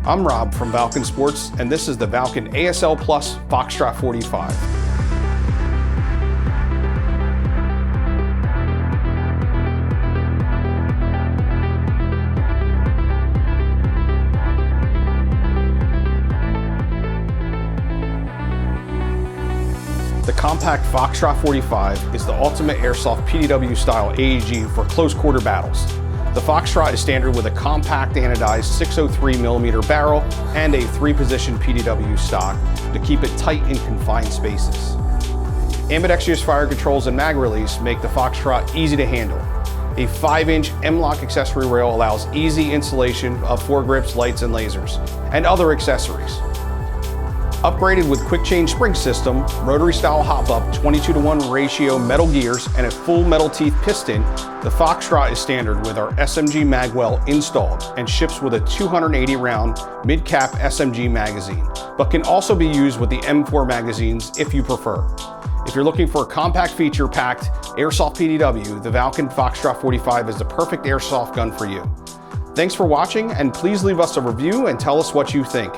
I'm Rob from Valken Sports, and this is the Valken ASL Plus Foxtrot45. The compact Foxtrot45 is the ultimate airsoft PDW style AEG for close quarter battles. The Foxtrot is standard with a compact anodized 603mm barrel and a 3-position PDW stock to keep it tight in confined spaces. Ambidextrous fire controls and mag release make the Foxtrot easy to handle. A 5-inch M-LOK accessory rail allows easy installation of foregrips, lights, and lasers, and other accessories. Upgraded with quick change spring system, rotary style hop-up 22:1 ratio metal gears, and a full metal teeth piston, the Foxtrot is standard with our SMG magwell installed and ships with a 280 round mid-cap SMG magazine, but can also be used with the M4 magazines if you prefer. If you're looking for a compact feature-packed airsoft PDW, the Valken Foxtrot45 is the perfect airsoft gun for you. Thanks for watching, and please leave us a review and tell us what you think.